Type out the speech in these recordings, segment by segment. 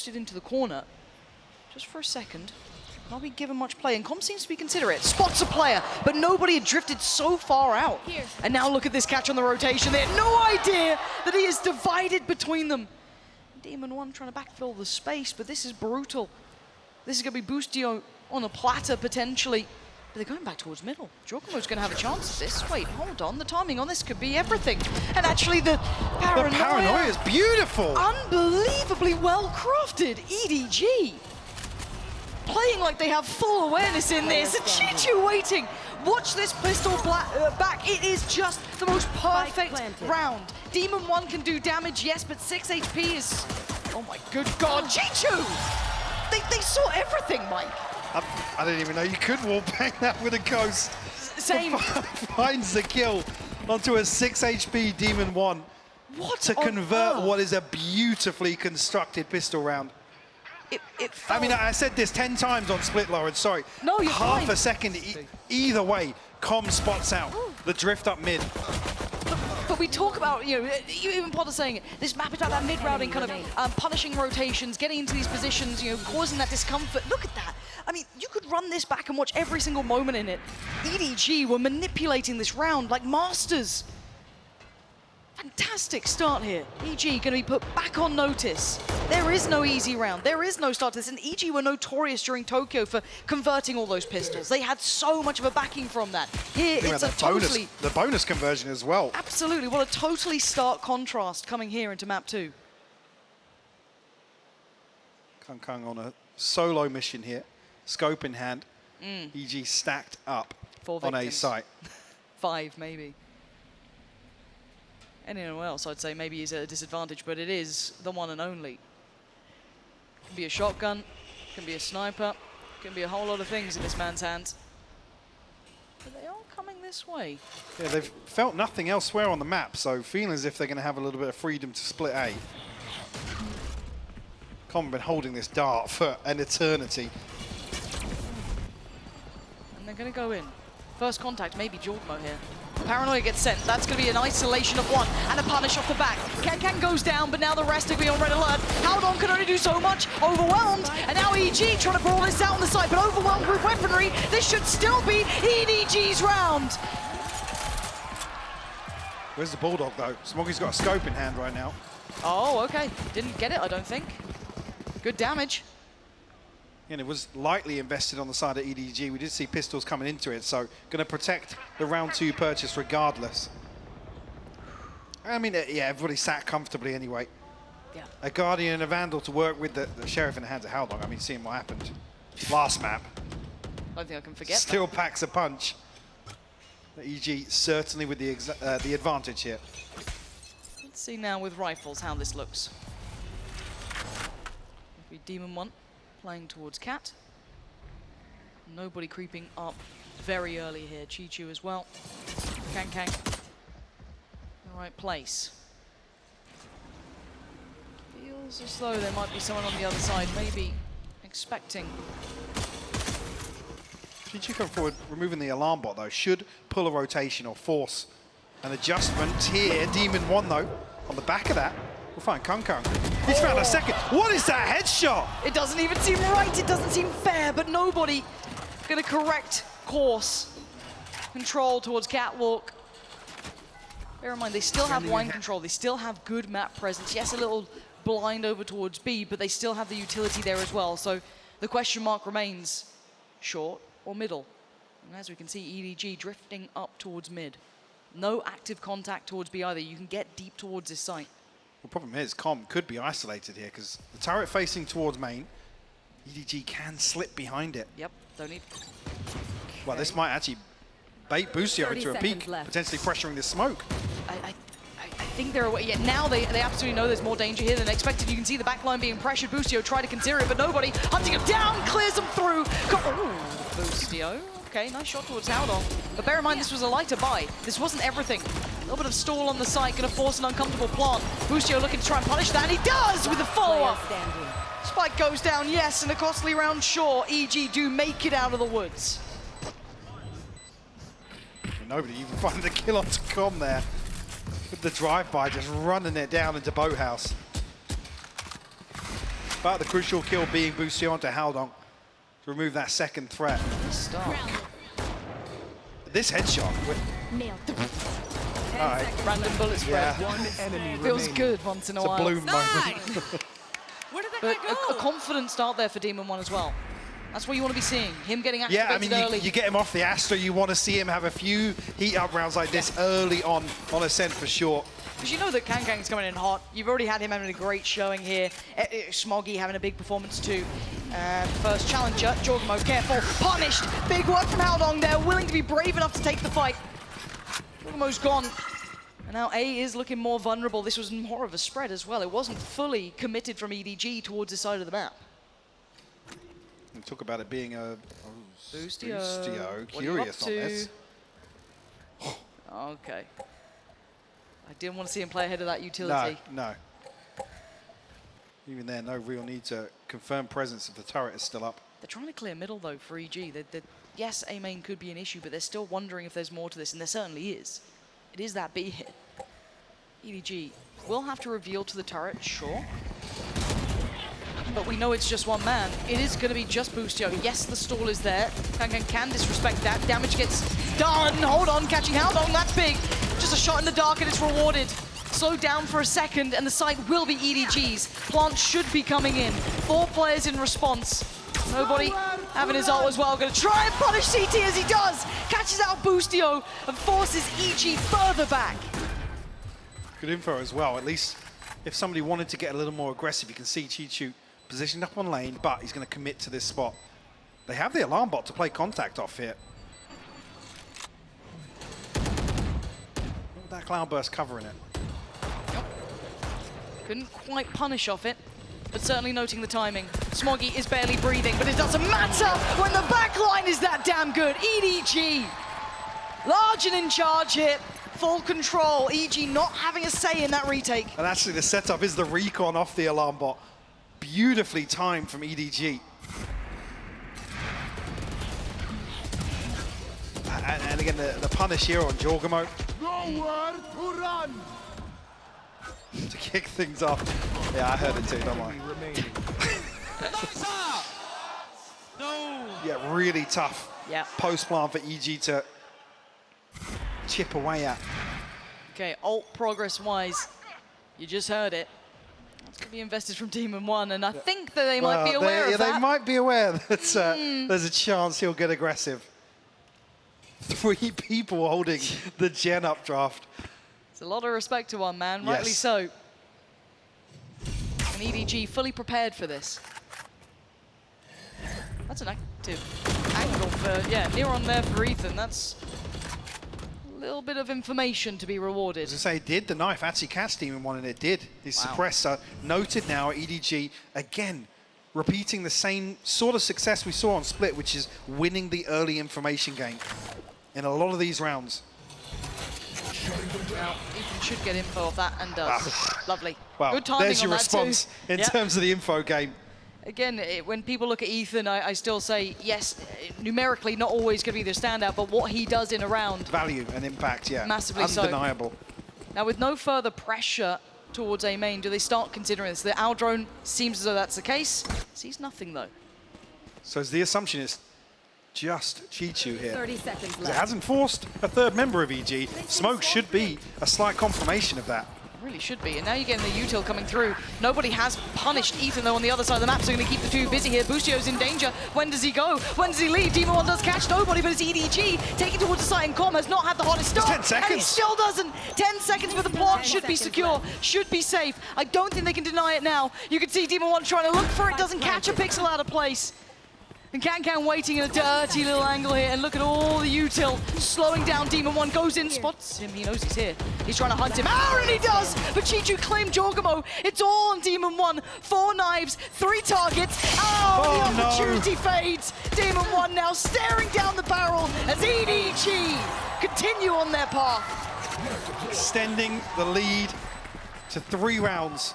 boosted into the corner just for a second. Not being given much play, and Com seems to be considerate. Spots a player, but nobody had drifted so far out. And now look at this catch on the rotation. They had no idea that he is divided between them. Demon One trying to backfill the space, but this is brutal. This is going to be Boostio on a platter, potentially. But they're going back towards middle. Giacomo's going to have a chance at this. Wait, hold on. The timing on this could be everything. And actually, the paranoia is beautiful. Unbelievably well crafted. EDG. Playing like they have full awareness in this. And Chichu waiting. Watch this pistol back. It is just the most perfect round. Demon One can do damage, yes, but 6 HP is... Oh my good God, Chichu! They saw everything, Mike. I didn't even know you could wallbang that with a ghost. Same. Finds the kill onto a 6 HP Demon One. What to convert what is a beautifully constructed pistol round. I mean, I said this 10 times on Split, Lauren, sorry. No, you're Half fine. a second, either way, Com spots out the drift up mid. But we talk about, you know, even Potter saying it, this map is about that mid-routing, kind of punishing rotations, getting into these positions, you know, causing that discomfort. Look at that. I mean, you could run this back and watch every single moment in it. EDG were manipulating this round like masters. Fantastic start here. EG going to be put back on notice. There is no easy round. There is no start to this. And EG were notorious during Tokyo for converting all those pistols. They had so much of a backing from that. Here, it's a totally... The bonus conversion as well. Absolutely. What a totally stark contrast coming here into map 2. Kung on a solo mission here. Scope in hand. EG stacked up 4 on victims. A site. 5, maybe. Anyone else, I'd say, maybe is at a disadvantage, but it is the one and only. Can be a shotgun, can be a sniper, can be a whole lot of things in this man's hands. But they are coming this way. Yeah, they've felt nothing elsewhere on the map, so feeling as if they're going to have a little bit of freedom to split A. Com been holding this dart for an eternity. And they're going to go in. First contact, maybe Giacomo here. Paranoia gets sent. That's going to be an isolation of one and a punish off the back. Can goes down, but now the rest are going on red alert. Howdon can only do so much. Overwhelmed. And now EG trying to brawl this out on the side, but overwhelmed with weaponry. This should still be EDG's round. Where's the Bulldog, though? Smoggy's got a scope in hand right now. Oh, okay. Didn't get it, I don't think. Good damage. And it was lightly invested on the side of EDG. We did see pistols coming into it, so going to protect the round 2 purchase regardless. I mean, yeah, everybody sat comfortably anyway. Yeah. A Guardian and a Vandal to work with the Sheriff in the hands of Howdong. I mean, seeing what happened last map. I don't think I can forget Still packs a punch. EG certainly with the advantage here. Let's see now with rifles how this looks. Maybe Demon One playing towards Cat. Nobody creeping up very early here. Chichu as well. Kang. The right place. Feels as though there might be someone on the other side, maybe expecting. Chichu come forward, removing the alarm bot though. Should pull a rotation or force an adjustment here. Demon One though, on the back of that. We'll find Kung. He's found a second. What is that headshot? It doesn't even seem right, it doesn't seem fair, but nobody gonna correct course. Control towards Catwalk. Bear in mind, they still have wine control, they still have good map presence. Yes, a little blind over towards B, but they still have the utility there as well. So the question mark remains, short or middle? And as we can see, EDG drifting up towards mid. No active contact towards B either. You can get deep towards this site. The problem is, Com could be isolated here because the turret facing towards main, EDG can slip behind it. Yep, don't need... Well, this might actually bait Boostio into a peak, potentially pressuring this smoke. I think they're away. Yeah, now they absolutely know there's more danger here than expected. You can see the backline being pressured. Boostio tried to consider it, but nobody. Hunting him down, clears him through. Oh, Boostio. Okay, nice shot towards Howdong. But bear in mind, this was a lighter buy. This wasn't everything. A little bit of stall on the side, going to force an uncomfortable plant. Boostio looking to try and punish that, and he does with the follow-up. Spike goes down, yes, and a costly round sure. EG do make it out of the woods. Nobody even finding the kill onto Com there. With the drive-by just running it down into Boathouse. But the crucial kill being boosted onto Haldong to remove that second threat. Start. This headshot. Nailed. All right. Random bullet spread. Yeah. One enemy Feels remaining. good once in a It's a while. bloom moment. Where did that But guy go? a confident start there for Demon 1 as well. That's what you want to be seeing. Him getting activated Yeah, I mean, early. you get him off the Astra, you want to see him have a few heat-up rounds like this early on Ascent for sure. Because you know that Kangkang's coming in hot. You've already had him having a great showing here. Smoggy having a big performance too. First challenger, Jorgamo, careful, punished. Big work from Haldong there, willing to be brave enough to take the fight. Jorgamo's gone. And now A is looking more vulnerable. This was more of a spread as well. It wasn't fully committed from EDG towards the side of the map. And talk about it being a Boostio. Boostio. What are you up Curious on this. Okay. I didn't want to see him play ahead of that utility. No. Even there, no real need to confirm presence if the turret is still up. They're trying to clear middle though for EG. Yes, A main could be an issue, but they're still wondering if there's more to this, and there certainly is. It is that B hit. EDG will have to reveal to the turret, sure. But we know it's just one man. It is going to be just Boostio. Yes, the stall is there. Kangkang can disrespect that. Damage gets done. Hold on, catching Haldong. That's big. Just a shot in the dark and it's rewarded. Slowed down for a second and the site will be EDG's. Plant should be coming in. 4 players in response. Nobody having his ult as well. Going to try and punish CT as he does. Catches out Boostio and forces EG further back. Good info as well. At least if somebody wanted to get a little more aggressive, you can see Chichu positioned up on lane, but he's going to commit to this spot. They have the alarm bot to play contact off here. That cloudburst covering it. Yep. Couldn't quite punish off it, but certainly noting the timing. Smoggy is barely breathing, but it doesn't matter when the backline is that damn good. EDG, large and in charge here. Full control. EG not having a say in that retake. And actually the setup is the recon off the alarm bot. Beautifully timed from EDG. And again, the punish here on Jorgamo. Nowhere to run. To kick things off. Yeah, I heard it too, don't worry. Enemy remaining. No. Yeah, really tough Yeah. post plan for EG to chip away at. Okay, ult progress-wise, you just heard it. That's going to be invested from Demon 1, and I think that they might be aware of that. They might be aware that there's a chance he'll get aggressive. 3 people holding the gen updraft. It's a lot of respect to one man, rightly Yes. so. And EDG fully prepared for this. That's an active angle for, yeah, near on there for Ethan. That's a little bit of information to be rewarded. As I say, it did. The knife actually catch Demon 1, and it did. His Wow. suppressor noted now at EDG, again, repeating the same sort of success we saw on Split, which is winning the early information game in a lot of these rounds. Now, Ethan should get info off that and does. Lovely. Well, Good timing there's your on that response too. in Yep. terms of the info game. Again, when people look at Ethan, I still say, yes, numerically not always going to be the standout, but what he does in a round. Value and impact, yeah. Massively so. Undeniable. Now, with no further pressure towards A main, do they start considering this? The Aldrone seems as though that's the case. Sees nothing, though. So the assumption is just Chichu here. 30 seconds It left. hasn't forced a 3rd member of EG. Smoke should be a slight confirmation of that. Really should be. And now you're getting the util coming through. Nobody has punished Ethan, though, on the other side of the map, so going to keep the 2 busy here. Boostio's in danger. When does he go? When does he leave? Demon 1 does catch nobody, but it's EDG taking towards the site, and Com has not had the hottest start. 10 seconds. And he still doesn't. 10 seconds, but the plant should be secure, should be safe. I don't think they can deny it now. You can see Demon 1 trying to look for it, doesn't catch a pixel out of place. And Kangkang waiting in a dirty little angle here, and look at all the util slowing down. Demon 1 goes in, spots him, he knows he's here. He's trying to hunt him, and he does! But Chichu claimed Jorgamo. It's all on Demon 1. 4 knives, 3 targets. Oh, the opportunity fades. Demon 1 now staring down the barrel as EDG continue on their path. Extending the lead to 3 rounds.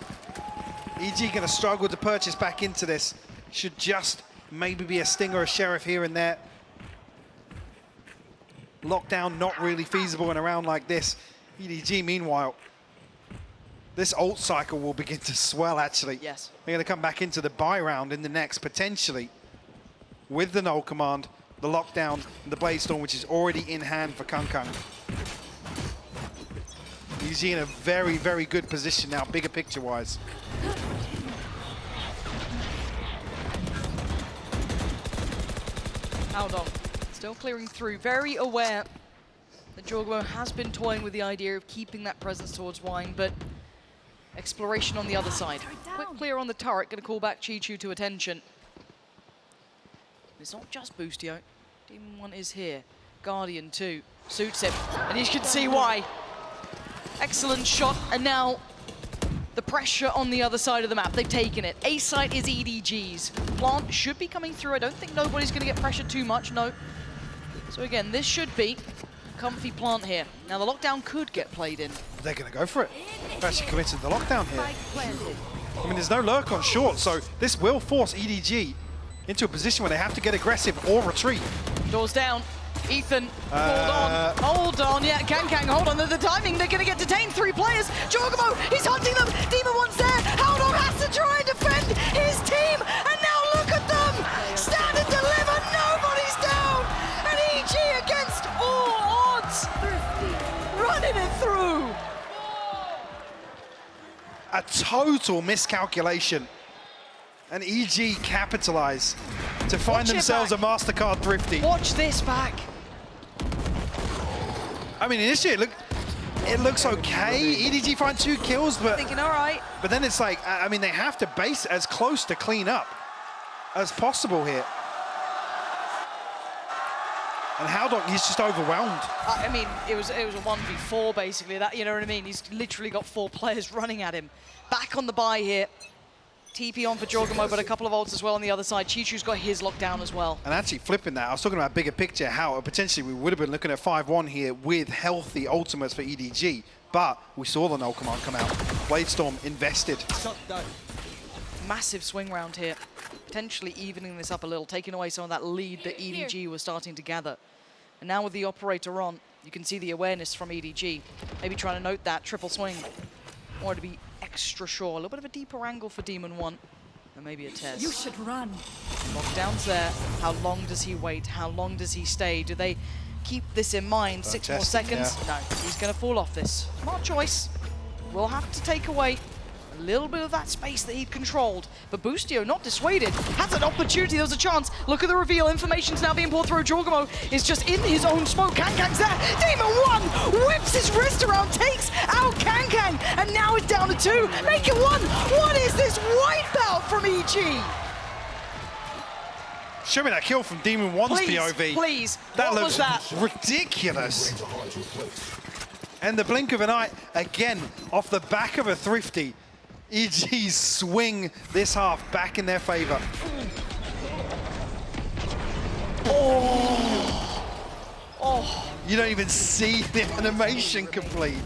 EG going to struggle to purchase back into this. Should just maybe be a sting or a sheriff here and there. Lockdown not really feasible in a round like this. EDG, meanwhile, this ult cycle will begin to swell, actually. Yes. They're going to come back into the buy round in the next, potentially, with the null command, the lockdown, and the blade storm, which is already in hand for Kung. He's in a very, very good position now, bigger picture-wise. Haldong still clearing through, very aware that Jorgo has been toying with the idea of keeping that presence towards Wine, but exploration on the other side. Quick clear on the turret, going to call back Chi-Chu to attention. It's not just Boostio. Demon 1 is here. Guardian 2 suits him, and you can see why. Excellent shot, and now the pressure on the other side of the map. They've taken it. A site is EDG's. Plant should be coming through. I don't think nobody's going to get pressured too much, no. So again, this should be a comfy plant here. Now the lockdown could get played in. They're going to go for it. They're actually committed to the lockdown here. I mean, there's no lurk on short, so this will force EDG into a position where they have to get aggressive or retreat. Doors down. Ethan, hold on, yeah, Kang, hold on, the timing, they're gonna get detained, 3 players, Jorgo, he's hunting them, Demon 1's there, Haldong has to try and defend his team, and now look at them, stand and deliver, nobody's down, and EG against all odds, running it through. A total miscalculation, and EG capitalize to find themselves a MasterCard Thrifty. Watch this back. I mean, initially it looks okay. EDG find 2 kills, but Thinking, all right. But then it's like, I mean, they have to base as close to clean up as possible here. And Haldong, he's just overwhelmed. I mean, it was a 1v4 basically. That, you know what I mean? He's literally got 4 players running at him. Back on the buy here. TP on for Jorgo, but a couple of ults as well on the other side. Chi-Chu's got his lockdown as well. And actually flipping that, I was talking about bigger picture, how potentially we would have been looking at 5-1 here with healthy ultimates for EDG, but we saw the null command come out. Blade Storm invested. Massive swing round here, potentially evening this up a little, taking away some of that lead that EDG was starting to gather. And now with the operator on, you can see the awareness from EDG. Maybe trying to note that triple swing. Or to be extra sure. A little bit of a deeper angle for Demon 1. And maybe a Tez. You should run. Lockdown's there. How long does he wait? How long does he stay? Do they keep this in mind? 6 more seconds? Yeah. No, he's going to fall off this. Smart choice. We'll have to take away a little bit of that space that he'd controlled. But Boostio, not dissuaded, has an opportunity. There's a chance. Look at the reveal. Information's now being poured through. Jorgo is just in his own smoke. Kang's there. Demon 1 whips his wrist around, takes out Kang, and now it's down to 2. Make it 1. What is this wipeout from EG? Show me that kill from Demon 1's POV. Please, That what looks was that? ridiculous. And the blink of an eye, again, off the back of a Thrifty. EG's swing this half back in their favor. Oh, you don't even see the animation complete.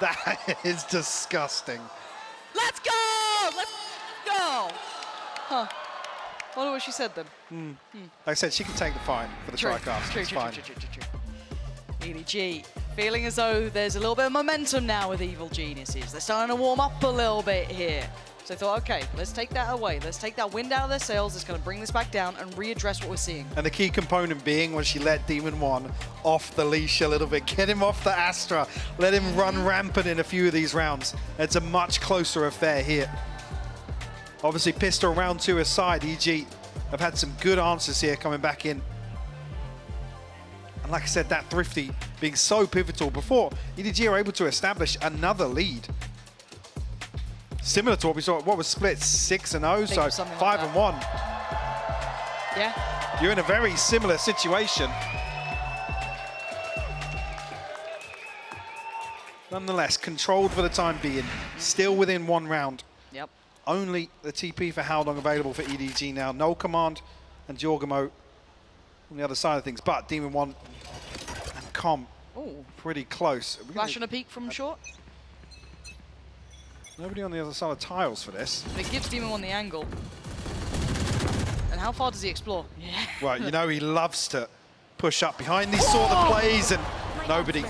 That is disgusting. Let's go! Let's go! Huh. Wonder what she said then. Like I said, she can take the fine for the tri-cast. It's fine. True. EDG, feeling as though there's a little bit of momentum now with Evil Geniuses. They're starting to warm up a little bit here. So they thought, okay, let's take that away. Let's take that wind out of their sails. It's going to bring this back down and readdress what we're seeing. And the key component being when she let Demon 1 off the leash a little bit, get him off the Astra, let him run rampant in a few of these rounds. It's a much closer affair here. Obviously, Pistol round 2 aside, EG have had some good answers here coming back in. And like I said, that Thrifty being so pivotal before EDG are able to establish another lead. Similar to what we saw, what was split 6-0, so 5-1. Yeah. You're in a very similar situation. Nonetheless, controlled for the time being, still within 1 round. Yep. Only the TP for Haldong available for EDG now. No command and Jorgo on the other side of things, but Demon 1 and Com pretty close. Flash and a peek from short. Nobody on the other side of tiles for this. It gives Demon 1 the angle. And how far does he explore? Yeah. Right, you know he loves to push up behind these sort of plays, and nobody,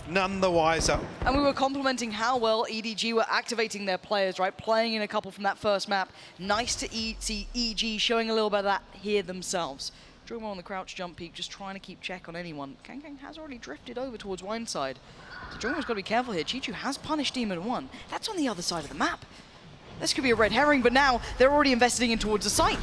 none the wiser. And we were complimenting how well EDG were activating their players, right? Playing in a couple from that first map. Nice to see EG showing a little bit of that here themselves. Druma on the crouch jump peak, just trying to keep check on anyone. Kang has already drifted over towards Wineside. So Druma's got to be careful here. Chichu has punished Demon 1. That's on the other side of the map. This could be a red herring, but now they're already investing in towards the site.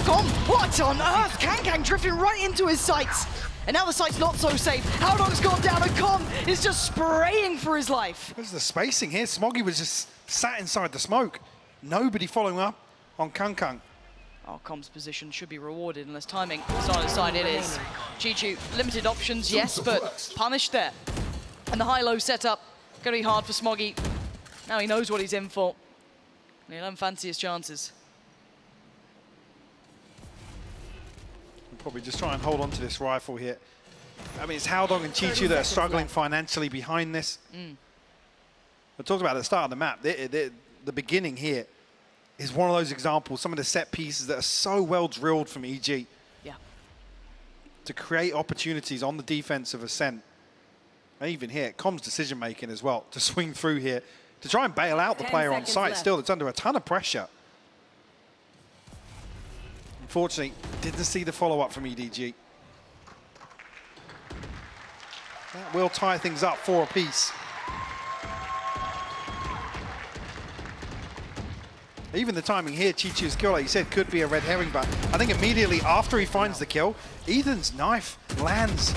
Gone. What on earth? Kang drifting right into his sights. And now the site's not so safe. Howdong's gone down and Com is just spraying for his life. There's the spacing here. Smoggy was just sat inside the smoke. Nobody following up on Kang. Oh, Com's position should be rewarded unless timing is on his side. It is. Chichu, limited options, yes, but punished there. And the high-low setup, going to be hard for Smoggy. Now he knows what he's in for. And he'll fancy his chances. We'll probably just try and hold on to this rifle here. I mean, it's Howdong and Chichu that are struggling financially behind this. We talked about at the start of the map. The beginning here is one of those examples, some of the set pieces that are so well drilled from EG. Yeah. To create opportunities on the defensive ascent. And even here, Com's decision making as well, to swing through here, to try and bail out the player on site still. It's under a ton of pressure. Unfortunately, didn't see the follow-up from EDG. That will tie things up 4 apiece. Even the timing here, Chichu's kill, like you said, could be a red herring, but I think immediately after he finds the kill, Ethan's knife lands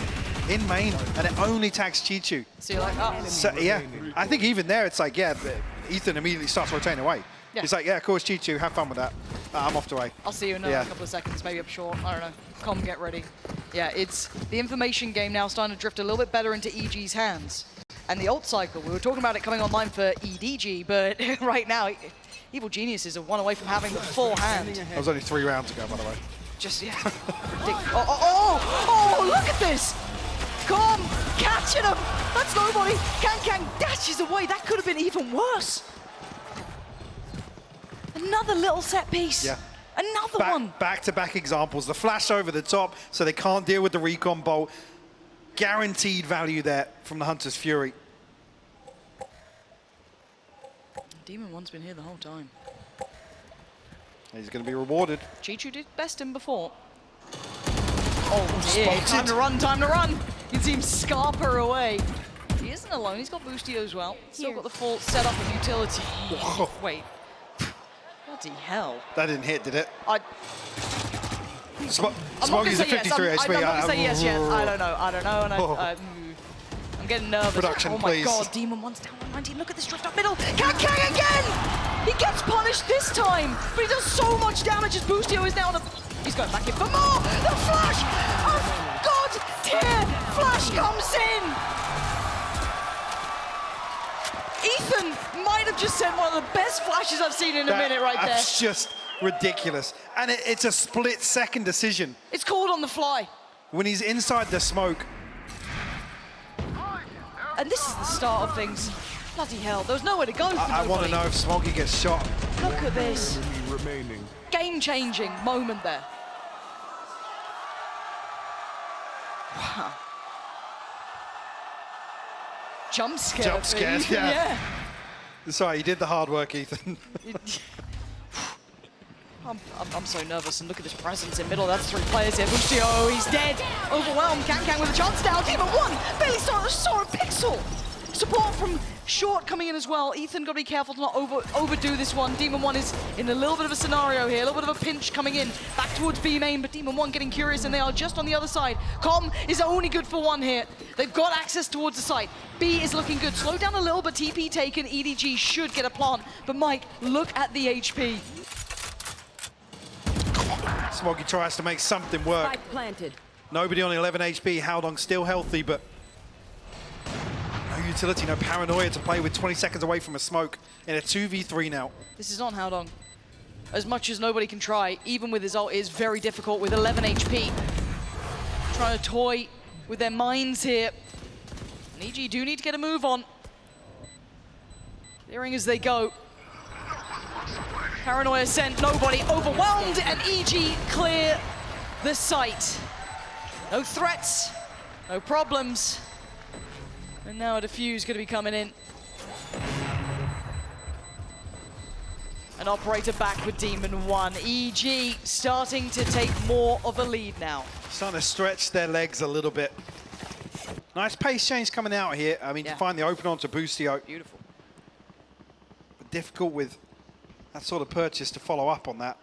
in main, and it only tags Chichu. So you're like, oh. So, yeah, I think even there, it's like, yeah, Ethan immediately starts rotating away. Yeah. He's like, yeah, of course, Chichu, have fun with that. I'm off the way. I'll see you in a couple of seconds, maybe up short. I don't know. Com, get ready. Yeah, it's the information game now starting to drift a little bit better into EG's hands. And the ult cycle, we were talking about it coming online for EDG, but right now, Evil Geniuses are one away from having the full hand. That was only 3 rounds ago, by the way. Just, yeah. Oh, look at this! Com catching him! That's nobody! Kang dashes away. That could have been even worse. Another little set piece. Yeah. Another one. Back-to-back examples. The flash over the top, so they can't deal with the recon bolt. Guaranteed value there from the Hunter's Fury. Demon 1's been here the whole time. He's going to be rewarded. Chichu did best him before. Oh dear, time to run, time to run! You can see him scarper away. He isn't alone, he's got Boostio as well. Still got the full setup of utility. Wait. Bloody hell. That didn't hit, did it? I'm not going to say yes. I'm not going to say yes yet. I don't know. And I'm getting nervous. Production, oh my please. God, Demon 1's down 119. Look at this drift up middle. Kang again! He gets punished this time, but he does so much damage. His Boostio is now on a... He's going back in for more. The flash of God tier flash comes in. Ethan might have just sent one of the best flashes I've seen in a minute right there. That's just ridiculous. And it's a split-second decision. It's called on the fly. When he's inside the smoke. And this is the start of things. Bloody hell, there was nowhere to go for I want to know if Smoggy gets shot. Look at this. Game-changing moment there. Wow. Jump scare. Jump scare, yeah. Sorry, you did the hard work, Ethan. I'm so nervous, and look at this presence in middle. That's 3 players here. Boostio, he's dead. Overwhelmed. Kang with a chance down. Demon 1 barely saw a pixel. Support from Short coming in as well. Ethan got to be careful to not overdo this one. Demon 1 is in a little bit of a scenario here, a little bit of a pinch coming in. Back towards B main, but Demon 1 getting curious, and they are just on the other side. Com is only good for 1 here. They've got access towards the site. B is looking good. Slow down a little, but TP taken. EDG should get a plant. But Mike, look at the HP. Smoggy tries to make something work. Spike planted. Nobody on 11 HP. Howdong still healthy, but no utility, no paranoia to play with 20 seconds away from a smoke in a 2v3 now. This is on Howdong. As much as nobody can try, even with his ult, it is very difficult with 11 HP. Trying to toy with their minds here. And EG do need to get a move on. Clearing as they go. Paranoia sent, nobody overwhelmed, and EG clear the site. No threats, no problems. And now a defuse going to be coming in. An operator back with Demon 1. EG starting to take more of a lead now. Starting to stretch their legs a little bit. Nice pace change coming out here. I mean, to find the open onto Boostio. Beautiful. But difficult with that sort of purchase to follow up on that.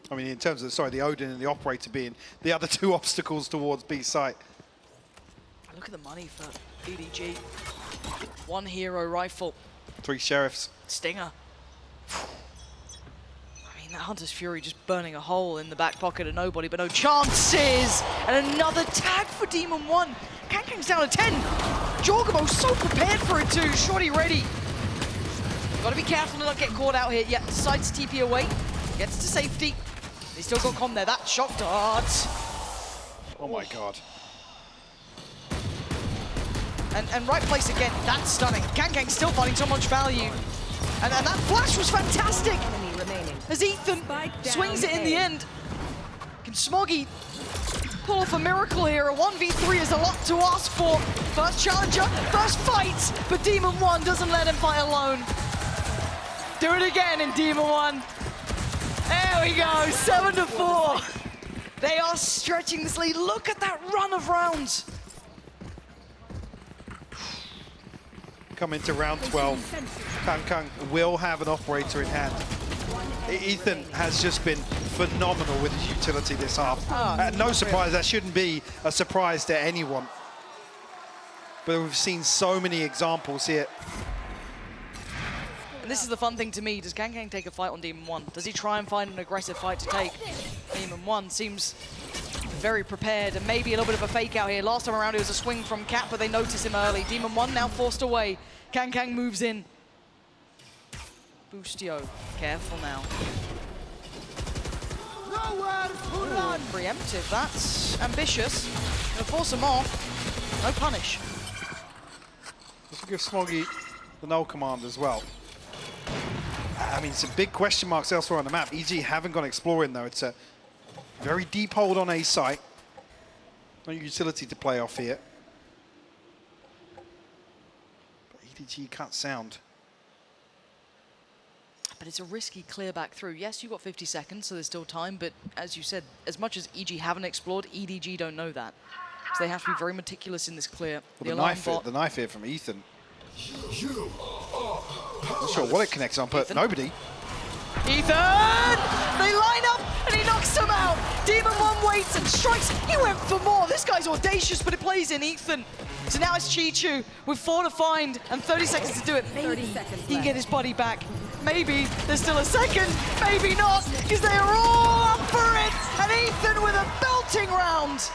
I mean, in terms of, sorry, the Odin and the operator being the other two obstacles towards B site. Look at the money for EDG. 1 hero rifle. 3 sheriffs. Stinger. I mean, that Hunter's Fury just burning a hole in the back pocket of nobody, but no chances. And another tag for Demon 1. Kankang's down to 10. Jorgamo's so prepared for it too. Shorty ready. Gotta be careful to not get caught out here. Yeah, decides to TP away. Gets to safety. They still got com there. That shock dart. Oh my God. And right place again. That's stunning. Kankang still finding so much value. And that flash was fantastic. As Ethan swings it in the end. Can Smoggy pull off a miracle here? A 1v3 is a lot to ask for. First challenger, first fight, but Demon 1 doesn't let him fight alone. Do it again in Demon 1. There we go, 7-4. They are stretching this lead. Look at that run of rounds. Come into round 12. Kankang will have an operator in hand. Ethan has just been phenomenal with his utility this half. No surprise, that shouldn't be a surprise to anyone. But we've seen so many examples here. And this is the fun thing to me. Does Kankang take a fight on Demon 1? Does he try and find an aggressive fight to take? Demon 1 seems very prepared and maybe a little bit of a fake out here. Last time around it was a swing from Cat, but they notice him early. Demon 1 now forced away. Kankang moves in. Boostio, careful now. Nowhere to run. Preemptive, that's ambitious. Gonna force him off. No punish. This will give Smoggy the null command as well. I mean, some big question marks elsewhere on the map. EG haven't gone exploring though. It's a very deep hold on A site. No utility to play off here. But EDG can't sound. But it's a risky clear back through. Yes, you've got 50 seconds, so there's still time, but as you said, as much as EG haven't explored, EDG don't know that. So they have to be very meticulous in this clear. Well, the knife here from Ethan. Not sure what it connects on, but Ethan. nobody. Ethan! They line up and he knocks him out. Demon 1 waits and strikes. He went for more. This guy's audacious, but it plays in Ethan. So now it's Chichu with 4 to find and 30 seconds to do it. 30 seconds He can get his buddy back. Maybe there's still a second, maybe not, because they are all up for it. And Ethan with a belting round.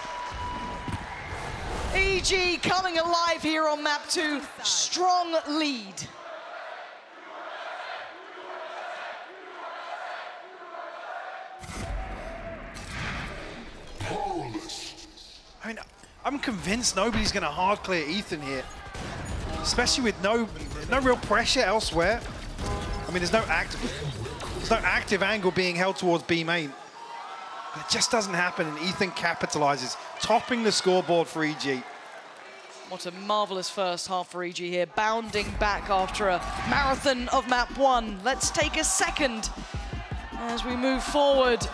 EG coming alive here on map 2. Strong lead. I mean, I'm convinced nobody's going to hard clear Ethan here, especially with no real pressure elsewhere. I mean, there's no active angle being held towards B main. But it just doesn't happen, and Ethan capitalizes, topping the scoreboard for EG. What a marvelous first half for EG here, bounding back after a marathon of map 1. Let's take a second as we move forward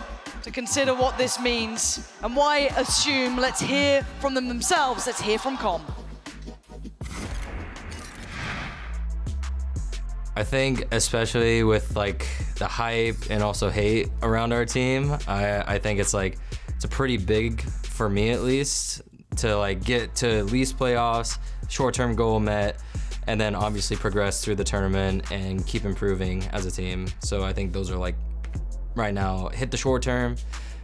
to consider what this means and why assume. Let's hear from them themselves. Let's hear from Com. I think especially with like the hype and also hate around our team, I think it's a pretty big, for me at least, to like get to at least playoffs, short-term goal met, and then obviously progress through the tournament and keep improving as a team. So I think those are like, right now, hit the short term,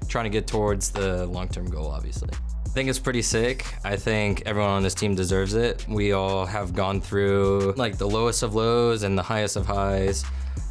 trying to get towards the long-term goal, obviously. I think it's pretty sick. I think everyone on this team deserves it. We all have gone through like the lowest of lows and the highest of highs.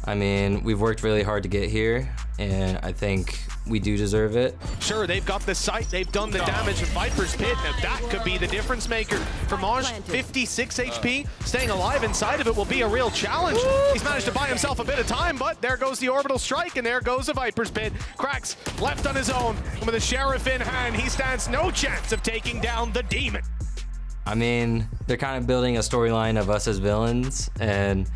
I mean, we've worked really hard to get here, and I think we do deserve it. Sure, they've got the sight, they've done the damage in Viper's Pit, and that could be the difference maker. For Maj, 56 HP, staying alive inside of it will be a real challenge. He's managed to buy himself a bit of time, but there goes the orbital strike, and there goes the Viper's Pit. Cracks left on his own, and with a Sheriff in hand, he stands no chance of taking down the Demon. I mean, they're kind of building a storyline of us as villains, and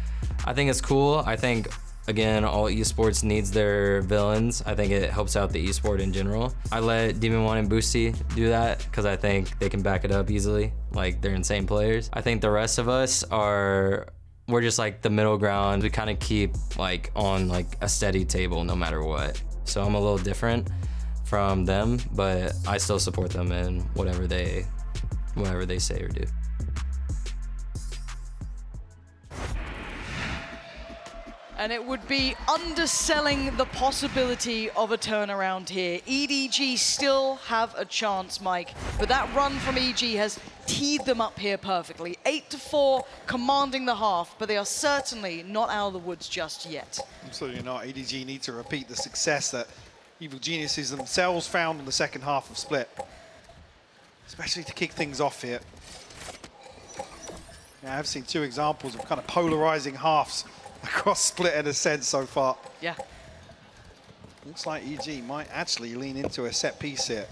I think it's cool. I think, again, all esports needs their villains. I think it helps out the esport in general. I let Demon 1 and Boosty do that because I think they can back it up easily. Like, they're insane players. I think the rest of us we're just like the middle ground. We kind of keep like on like a steady table no matter what. So I'm a little different from them, but I still support them in whatever they say or do. And it would be underselling the possibility of a turnaround here. EDG still have a chance, Mike, but that run from EDG has teed them up here perfectly. 8-4, commanding the half, but they are certainly not out of the woods just yet. Absolutely not. EDG need to repeat the success that Evil Geniuses themselves found in the second half of Split, especially to kick things off here. Yeah, I've seen two examples of kind of polarizing halves across Split in a sense so far. Yeah. Looks like EG might actually lean into a set piece here.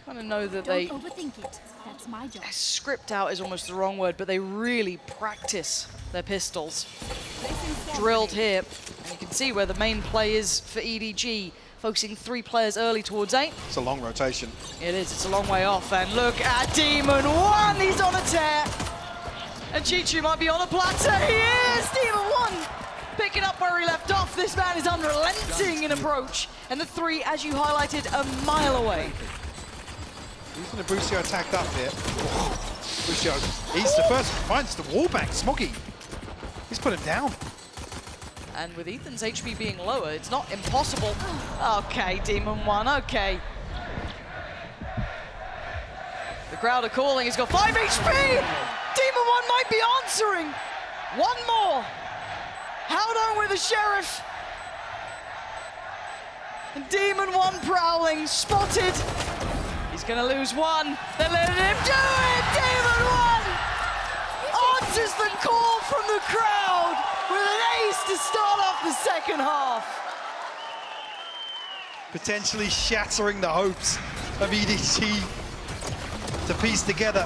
Kind of know that they Don't overthink it. That's my job. script out is almost the wrong word, but they really practice their pistols. Drilled here, and you can see where the main play is for EDG, focusing 3 players early towards 8. It's a long rotation. It is, it's a long way off, and look at Demon 1, he's on a tear. And Chichu might be on a platter. He is! Demon 1 picking up where he left off. This man is unrelenting in approach. And the 3, as you highlighted, a mile away. Using the Brucio attacked up here. Brucio eats the first, finds the wallbang. Smoggy, he's put him down. And with Ethan's HP being lower, it's not impossible. Okay, Demon 1, okay. The crowd are calling, he's got 5 HP! Demon 1 might be answering. One more. Held on with the Sheriff. And Demon 1 prowling, spotted. He's gonna lose 1. They're letting him do it. Demon 1 answers the call from the crowd with an ace to start off the second half. Potentially shattering the hopes of EDG to piece together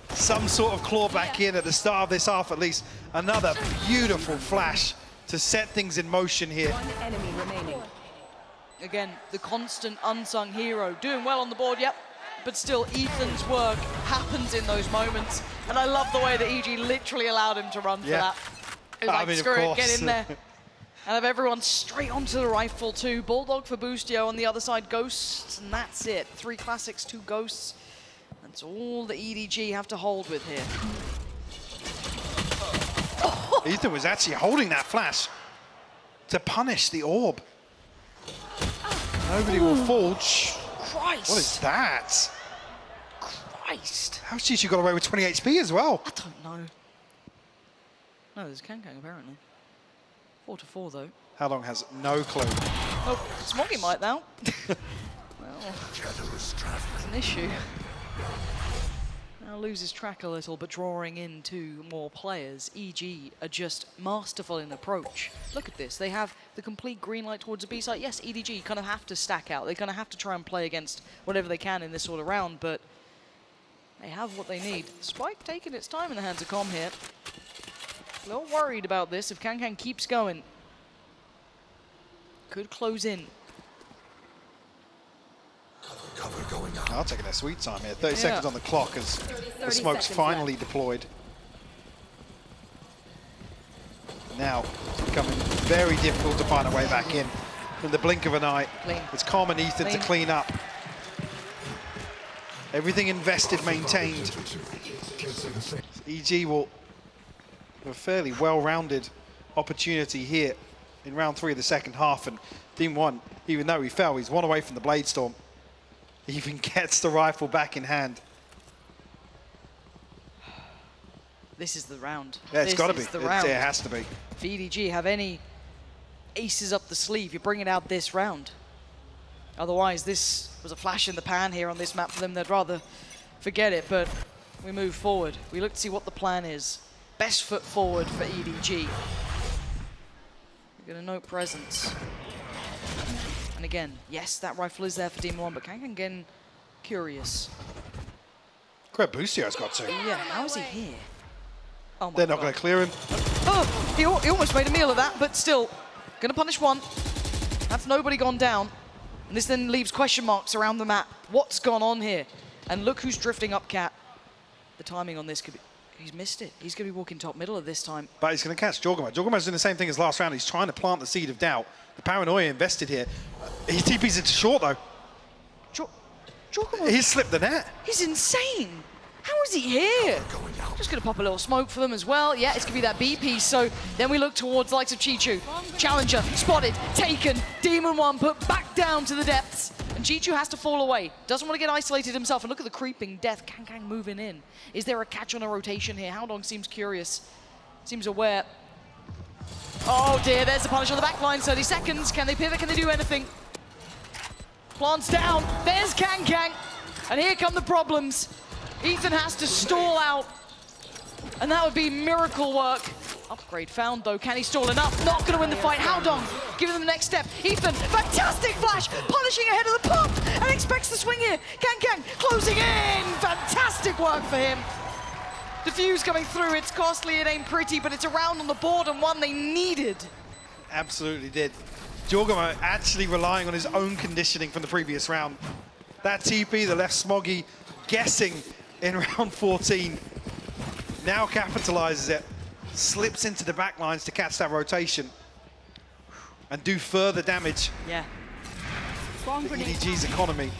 some sort of claw back in at the start of this half at least. Another beautiful flash to set things in motion here. One enemy remaining. Again, the constant unsung hero, doing well on the board, yep, but still Ethan's work happens in those moments. And I love the way that EG literally allowed him to run for that. It was like, screw it, get in there. And have everyone straight onto the rifle too. Bulldog for Boostio on the other side, Ghosts, and that's it. 3 classics, 2 Ghosts. That's all the EDG have to hold with here. Ethan was actually holding that flash to punish the orb. Nobody will fall. Christ! What is that? Christ! How's Chichu got away with 20 HP as well? I don't know. No, there's Kankang apparently. 4-4 though. How long has no clue? Oh, Smoggy might now. Well, it's an issue. Now loses track a little, but drawing in 2 more players. EG are just masterful in approach. Look at this. They have the complete green light towards the B site. Yes, EDG kind of have to stack out. They kind of have to try and play against whatever they can in this sort of round, but they have what they need. Spike taking its time in the hands of Com here. A little worried about this if Kankang keeps going. Could close in. I'll take their sweet time here. 30 seconds on the clock as the smoke's finally deployed. Now it's becoming very difficult to find a way back in the blink of an eye. Clean. It's Com and Ethan to clean up. Everything invested, maintained. EG will have a fairly well-rounded opportunity here in round 3 of the second half, and Team 1, even though he fell, he's 1 away from the Blade Storm. He even gets the rifle back in hand. This is the round. Yeah, it's got to be. The round. It has to be. If EDG have any aces up the sleeve, you're bringing out this round. Otherwise, this was a flash in the pan here on this map for them. They'd rather forget it, but we move forward. We look to see what the plan is. Best foot forward for EDG. We're going to note presence. And again, yes, that rifle is there for Demon 1, but Kankan getting curious. Great Boostio's got two. Yeah, how is he here? Oh my They're not God. going to clear him. Oh, he almost made a meal of that, but still, going to punish one. That's nobody gone down. And this then leaves question marks around the map. What's gone on here? And look who's drifting up, Cat. The timing on this could be... He's missed it. He's going to be walking top middle at this time. But he's going to catch Jorgamo. Jorgamo's doing the same thing as last round. He's trying to plant the seed of doubt. The paranoia invested here. He TP's into short, though. Jorgamo... He's slipped the net. He's insane. How is he here? Just going to pop a little smoke for them as well. Yeah, it's going to be that B piece. So then we look towards the likes of Chichu. Challenger, spotted, taken. Demon 1 put back down to the depths. And Chichu has to fall away. Doesn't want to get isolated himself. And look at the creeping death. Kang moving in. Is there a catch on a rotation here? Howdong seems curious. Seems aware. Oh dear, there's the punish on the back line. 30 seconds. Can they pivot? Can they do anything? Plants down. There's Kang. And here come the problems. Ethan has to stall out, and that would be miracle work. Upgrade found, though. Can he stall enough? Not going to win the fight. Howdong giving them the next step. Ethan, fantastic flash, punishing ahead of the pump, and expects the swing here. Kang closing in. Fantastic work for him. Diffuse coming through. It's costly, it ain't pretty, but it's a round on the board and one they needed. Absolutely did. Jorgamo actually relying on his own conditioning from the previous round. That TP, the left smoggy, guessing in round 14, now capitalizes it, slips into the back lines to catch that rotation and do further damage Yeah. to EDG's economy.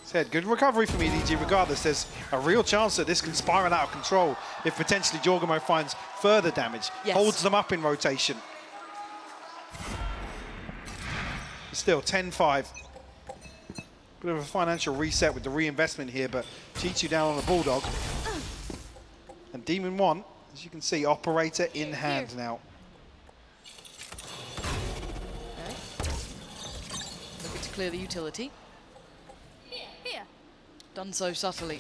Said good recovery from EDG regardless. There's a real chance that this can spiral out of control if potentially Jorgamo finds further damage, Yes. holds them up in rotation. Still 10-5. Bit of a financial reset with the reinvestment here, but Chichu down on the Bulldog. And Demon 1, as you can see, operator in hand now. Okay. Looking to clear the utility. Here. Done so subtly,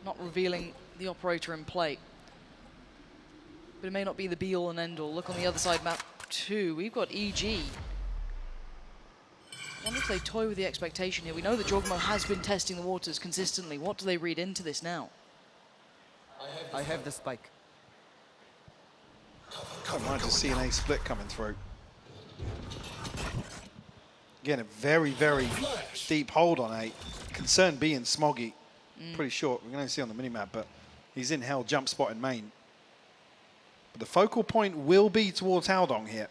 not revealing the operator in play. But it may not be the be-all and end-all. Look on the other side, map 2. We've got EG. I wonder if they toy with the expectation here. We know that Jorgamo has been testing the waters consistently. What do they read into this now? I have the spike. I might just see an A split coming through. Again, a very, very deep hold on A. Concern being Smoggy. Pretty short. We're going to see on the minimap, but he's in hell jump spot in main. But the focal point will be towards Howdong here.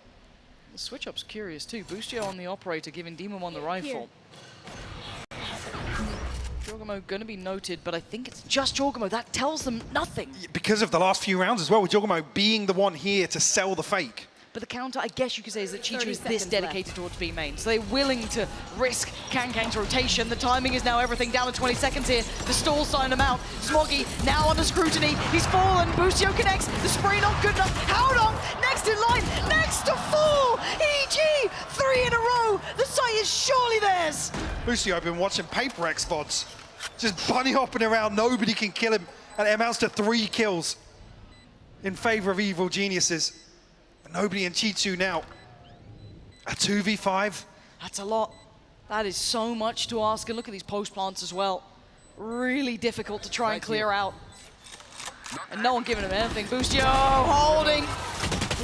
The switch-up's curious too. Boostio on the operator, giving Demon 1 the rifle. Jorgamo going to be noted, but I think it's just Jorgamo. That tells them nothing. Because of the last few rounds as well, with Jorgamo being the one here to sell the fake. But the counter, I guess you could say, is that Chichu 30 is this seconds dedicated towards B main. So they're willing to risk Kang's rotation. The timing is now everything. Down to 20 seconds here. The stall signed him out. Smoggy now under scrutiny. He's fallen. Boostio connects. The spray not good enough. Howdong next in line. Next to fall. EG 3 in a row. The sight is surely theirs. Boostio, I've been watching Paper X VODs. Just bunny hopping around. Nobody can kill him. And it amounts to 3 kills in favor of Evil Geniuses. Nobody in Chichu now. A 2v5. That's a lot. That is so much to ask. And look at these post plants as well. Really difficult to try and clear out. And no one giving him anything. Boostio holding.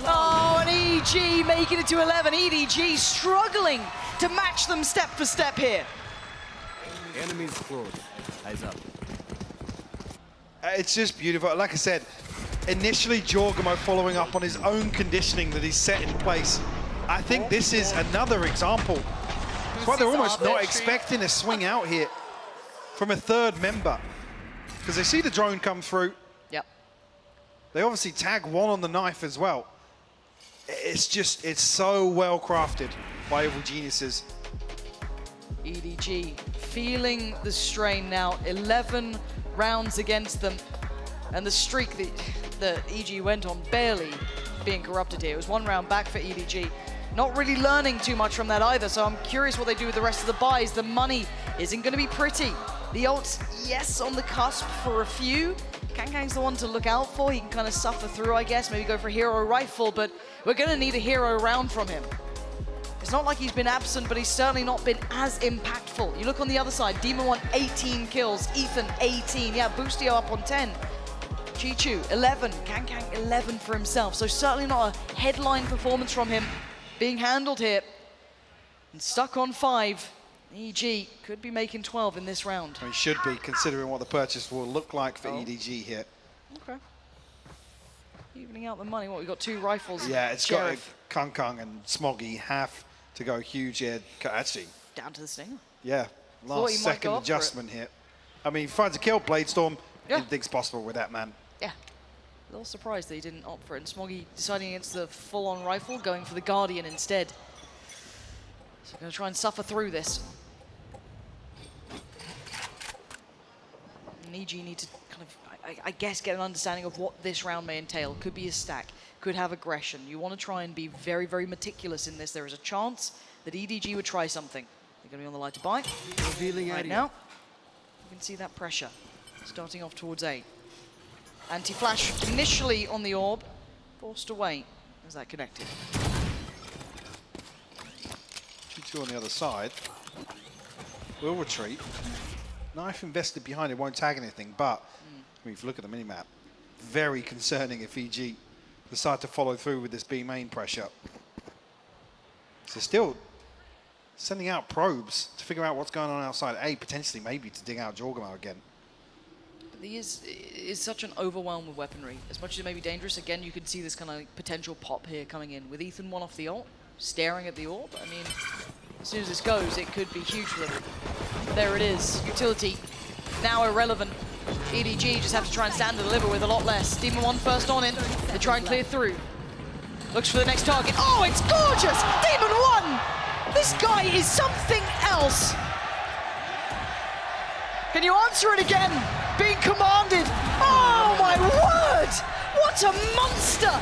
Oh, and EG making it to 11. EDG struggling to match them step for step here. Enemies close. Eyes up. It's just beautiful. Like I said, initially Jorgamo following up on his own conditioning that he's set in place. I think this is another example. That's why they're almost not expecting a swing out here from a third member. Because they see the drone come through. Yep. They obviously tag one on the knife as well. It's just, it's so well crafted by Evil Geniuses. EDG feeling the strain now. 11 rounds against them. And the streak that EG went on barely being corrupted here. It was 1 round back for EDG. Not really learning too much from that either, so I'm curious what they do with the rest of the buys. The money isn't going to be pretty. The ults, yes, on the cusp for a few. Kangkang's the one to look out for. He can kind of suffer through, I guess, maybe go for a hero rifle, but we're going to need a hero round from him. It's not like he's been absent, but he's certainly not been as impactful. You look on the other side, Demon 1, 18 kills, Ethan, 18. Yeah, Boostio up on 10. Chichu, 11. Kangkang, 11 for himself. So certainly not a headline performance from him being handled here. And stuck on 5. EG could be making 12 in this round. He should be, considering what the purchase will look like for EDG here. Okay. Evening out the money. What, we've got 2 rifles. Yeah, it's Sheriff. got Kung and Smoggy have to go huge here. Actually, Down to the Stinger. yeah, last second adjustment here. I mean, he finds a kill, Bladestorm. Yeah. Anything's possible with that man. Yeah. A little surprised that he didn't opt for it. And Smoggy deciding against the full-on rifle, going for the Guardian instead. So going to try and suffer through this. And EG need to kind of, I guess, get an understanding of what this round may entail. Could be a stack, could have aggression. You want to try and be very, very meticulous in this. There is a chance that EDG would try something. They're going to be on the light to buy. Revealing Right area. now, you can see that pressure starting off towards A. Anti-flash initially on the orb, forced away as that connected. 2-2 on the other side. Will retreat. Knife invested behind it won't tag anything, but I mean, if you look at the minimap, very concerning if EG decide to follow through with this B main pressure. So still sending out probes to figure out what's going on outside A, potentially maybe to dig out Jorgamo again. But he is such an overwhelm with weaponry. As much as it may be dangerous, again, you can see this kind of like potential pop here coming in. With Ethan 1 off the ult, staring at the orb. I mean, as soon as this goes, it could be huge for them. There it is. Utility now irrelevant. EDG just have to try and stand and deliver with a lot less. Demon 1 first on in. They try and clear through. Looks for the next target. Oh, it's gorgeous! Demon 1! This guy is something else. Can you answer it again? Being commanded. Oh my word! What a monster!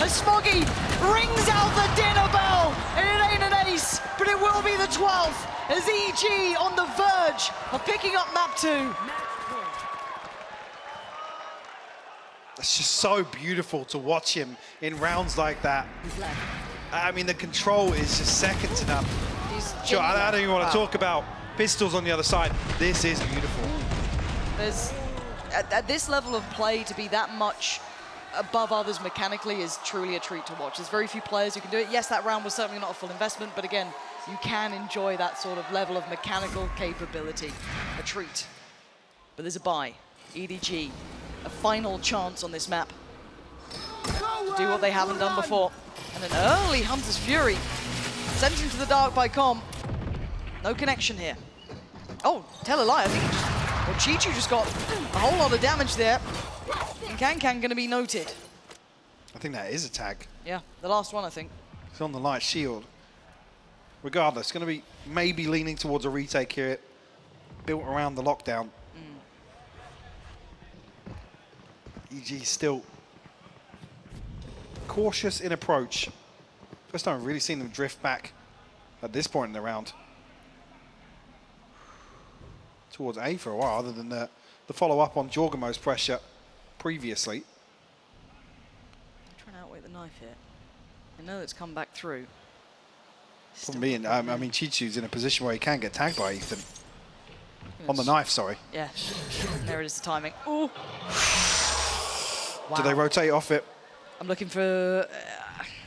As Smoggy rings out the dinner bell, and it ain't an ace, but it will be the 12th. As EG on the verge of picking up map 2. It's just so beautiful to watch him in rounds like that. I mean, the control is just second to none. Sure, I don't even want to talk about pistols on the other side. This is beautiful. There's, at this level of play, to be that much above others mechanically is truly a treat to watch. There's very few players who can do it. Yes, that round was certainly not a full investment, but again, you can enjoy that sort of level of mechanical capability. A treat. But there's a buy. EDG, a final chance on this map to do what they haven't done before. And an early Hunter's Fury sent into the dark by Com. No connection here. Oh, tell a lie, I think well, Chichu just got a whole lot of damage there. And Kangkang gonna be noted. I think that is a tag. Yeah, the last one, I think. It's on the light shield. Regardless, going to be maybe leaning towards a retake here, built around the lockdown. EG still cautious in approach. First time I've really seen them drift back at this point in the round. Towards A for a while, other than the follow-up on Jorgamo's pressure previously. I'm trying to outweigh the knife here. I know it's come back through. Problem being, I mean, Chichu's in a position where he can get tagged by Ethan. On the knife, sorry. Yeah, and there it is, the timing. Ooh. Wow. Do they rotate off it? I'm looking for,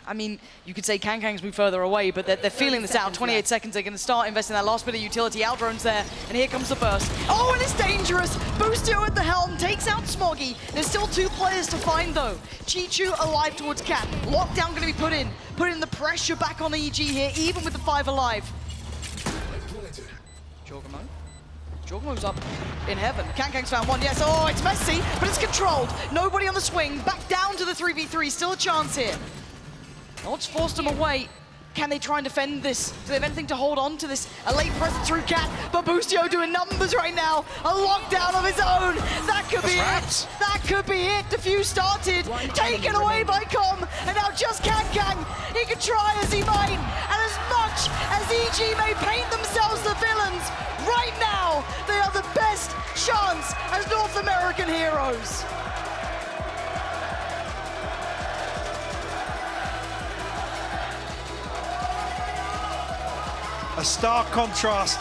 I mean, you could say Kangkang's moved further away, but they're feeling this out. 28 seconds, they're going to start investing that last bit of utility. Out drones there, and here comes the burst. Oh, and it's dangerous. Boostio at the helm, takes out Smoggy. There's still 2 players to find, though. Chichu alive towards Cat. Lockdown going to be put in the pressure back on EG here, even with the 5 alive. Jorgamo. Jorgamo's up in heaven. Kangkang's found one, yes. Oh, it's messy, but it's controlled. Nobody on the swing. Back down to the 3v3. Still a chance here. Oh, it's forced him away. Can they try and defend this? Do they have anything to hold on to this? A late presence through Cat, but Boostio doing numbers right now. A lockdown of his own. That could be it. That could be it. Defuse started, taken away by Com, and now just Kang. He can try as he might, and as much as EG may paint themselves the villains, right now they are the best chance as North American heroes. A stark contrast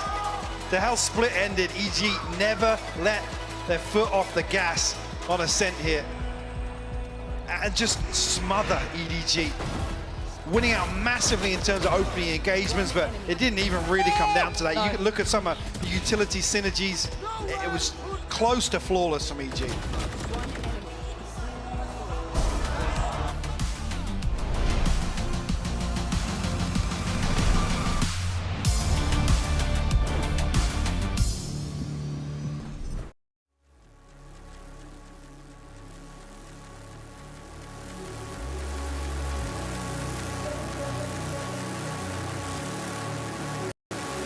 to how Split ended. EG never let their foot off the gas on Ascent here and just smother EDG. Winning out massively in terms of opening engagements, but it didn't even really come down to that. You can look at some of the utility synergies. It was close to flawless from EG.